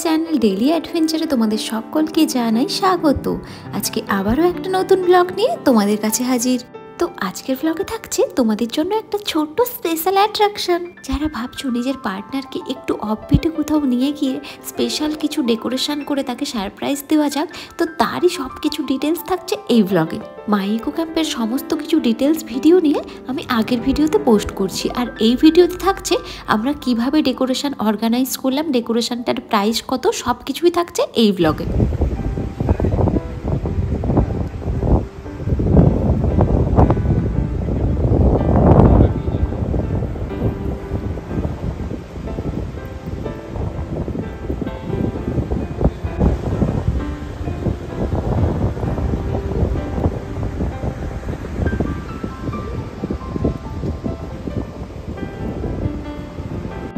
Channel daily অ্যাডভেঞ্চারে তোমাদের সকলকে জানাই স্বাগত। আজকে আবারও একটা নতুন ব্লগ নিয়ে তোমাদের কাছে হাজির। তো আজকের ব্লগে থাকছে তোমাদের জন্য একটা ছোট্ট স্পেশাল অ্যাট্রাকশন। যারা ভাবছো নিজের পার্টনারকে একটু অফবিটে কোথাও নিয়ে গিয়ে স্পেশাল কিছু ডেকোরেশন করে তাকে সারপ্রাইজ দেওয়া যাক, তো তারই সব কিছু ডিটেলস থাকছে এই ব্লগে। মাই ইকো ক্যাম্পের সমস্ত কিছু ডিটেলস ভিডিও নিয়ে আমি আগের ভিডিওতে পোস্ট করছি, আর এই ভিডিওতে থাকছে আমরা কিভাবে ডেকোরেশন অর্গানাইজ করলাম, ডেকোরেশনটার প্রাইস কত, সব কিছুই থাকছে এই ব্লগে।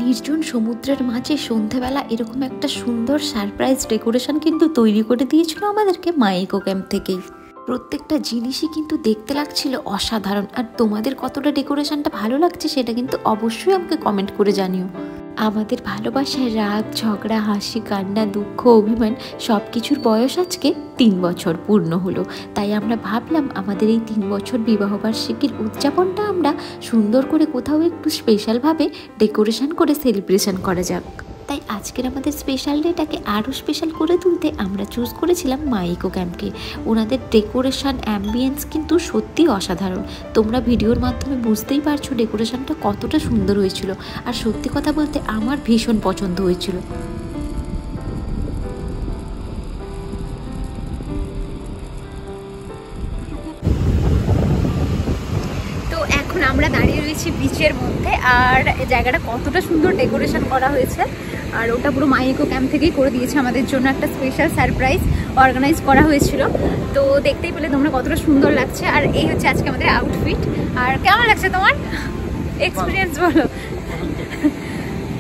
নির্জন সমুদ্রের মাঝে সন্ধ্যাবেলা এরকম একটা সুন্দর সারপ্রাইজ ডেকোরেশন কিন্তু তৈরি করে দিয়েছিল আমাদেরকে মাই ইকো ক্যাম্প থেকেই। প্রত্যেকটা জিনিসই কিন্তু দেখতে লাগছিল অসাধারণ। আর তোমাদের কতটা ডেকোরেশনটা ভালো লাগছে সেটা কিন্তু অবশ্যই আমাকে কমেন্ট করে জানিও। আমাদের ভালোবাসায় রাগ, ঝগড়া, হাসি, কান্না, দুঃখ, অভিমান সব কিছুর বয়স আজকে 3 বছর পূর্ণ হলো। তাই আমরা ভাবলাম আমাদের এই 3 বছর বিবাহবার্ষিকীর উদযাপনটা আমরা সুন্দর করে কোথাও একটু স্পেশালভাবে ডেকোরেশন করে সেলিব্রেশন করা যাক। তাই আজকের আমাদের স্পেশাল ডেটাকে আরও স্পেশাল করে তুলতে আমরা চুজ করেছিলাম মাই ইকো ক্যাম্পকে। ওনাদের ডেকোরেশন অ্যাম্বিয়েন্স কিন্তু সত্যি অসাধারণ। তোমরা ভিডিওর মাধ্যমে বুঝতেই পারছো ডেকোরেশনটা কতটা সুন্দর হয়েছিল। আর সত্যি কথা বলতে আমার ভীষণ পছন্দ হয়েছিল। তো এখন আমরা দাঁড়িয়ে রয়েছি বিচের মধ্যে, আর জায়গাটা কতটা সুন্দর ডেকোরেশন করা হয়েছে। আর ওটা পুরো মাই ইকো ক্যাম্প থেকেই করে দিয়েছে আমাদের জন্য, একটা স্পেশাল সারপ্রাইজ অর্গানাইজ করা হয়েছিল। তো দেখতেই পেলে তোমরা কতটা সুন্দর লাগছে। আর এই হচ্ছে আজকে আমাদের আউটফিট। আর কেমন লাগছে তোমার এক্সপিরিয়েন্স বলো?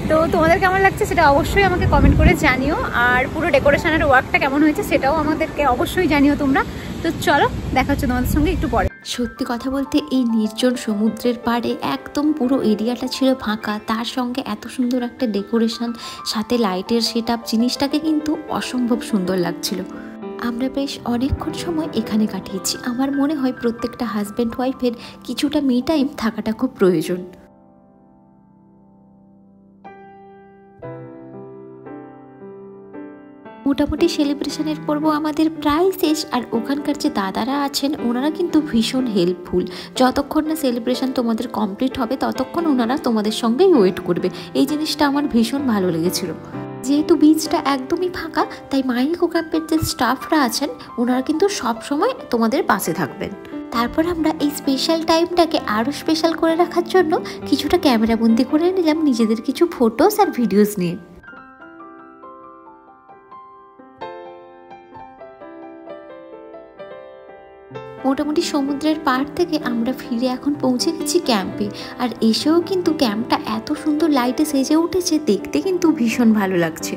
তো তোমাদের কেমন লাগছে সেটা অবশ্যই আমাকে কমেন্ট করে জানিও। আর পুরো ডেকোরেশনের ওয়ার্কটা কেমন হয়েছে সেটাও আমাদেরকে অবশ্যই জানিও তোমরা। তো চলো দেখা হচ্ছে তোমাদের সঙ্গে একটু পরে। সত্যি কথা বলতে এই নির্জন সমুদ্রের পাড়ে একদম পুরো এরিয়াটা ছিল ফাঁকা, তার সঙ্গে এত সুন্দর একটা ডেকোরেশন, সাথে লাইটের সেটআপ, জিনিসটাকে কিন্তু অসম্ভব সুন্দর লাগছিল। আমরা বেশ অনেকক্ষণ সময় এখানে কাটিয়েছি। আমার মনে হয় প্রত্যেকটা হাজব্যান্ড ওয়াইফের কিছুটা মি টাইম থাকাটা খুব প্রয়োজন। মোটামুটি সেলিব্রেশনের পর্ব আমাদের প্রায় শেষ। আর ওখানকার যে দাদারা আছেন ওনারা কিন্তু ভীষণ হেল্পফুল। যতক্ষণ না সেলিব্রেশন তোমাদের কমপ্লিট হবে ততক্ষণ ওনারা তোমাদের সঙ্গেই ওয়েট করবে। এই জিনিসটা আমার ভীষণ ভালো লেগেছিল। যেহেতু বিচটা একদমই ফাঁকা, তাই মাই ইকো ক্যাম্পের যে স্টাফরা আছেন ওনারা কিন্তু সব সময় তোমাদের পাশে থাকবেন। তারপর আমরা এই স্পেশাল টাইমটাকে আরও স্পেশাল করে রাখার জন্য কিছুটা ক্যামেরাবন্দি করে নিলাম নিজেদের কিছু ফটোস আর ভিডিওস নিয়ে। মোটামুটি সমুদ্রের পাড় থেকে আমরা ফিরে এখন পৌঁছে গেছি ক্যাম্পে। আর এসেও কিন্তু ক্যাম্পটা এত সুন্দর লাইটে সেজে উঠেছে, দেখতে কিন্তু ভীষণ ভালো লাগছে।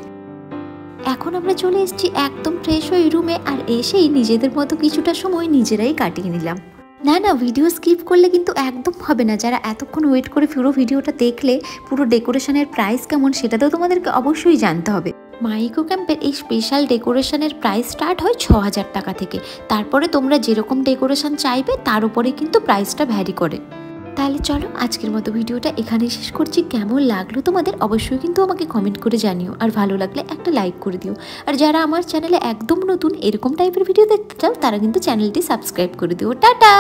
এখন আমরা চলে এসেছি একদম ফ্রেশ হয়ে রুমে, আর এসেই নিজেদের মতো কিছুটা সময় নিজেরাই কাটিয়ে নিলাম। না ভিডিও স্কিপ করলে কিন্তু একদম হবে না। যারা এতক্ষণ ওয়েট করে পুরো ভিডিওটা দেখলে পুরো ডেকোরেশনের প্রাইস কেমন সেটা তো তোমাদেরকে অবশ্যই জানতে হবে। মাই ইকো ক্যাম্পের এই স্পেশাল ডেকোরেশনের প্রাইস স্টার্ট হয় 6000 টাকা থেকে। তারপরে তোমরা যেরকম ডেকোরেশন চাইবে তার উপরে কিন্তু প্রাইসটা ভ্যারি করে। তাহলে চলো আজকের মতো ভিডিওটা এখানেই শেষ করছি। কেমন লাগলো তোমাদের অবশ্যই কিন্তু আমাকে কমেন্ট করে জানিও। আর ভালো লাগলে একটা লাইক করে দিও। আর যারা আমার চ্যানেলে একদম নতুন এরকম টাইপের ভিডিও দেখতে চাও তারা কিন্তু চ্যানেলটি সাবস্ক্রাইব করে দিও। টাটা।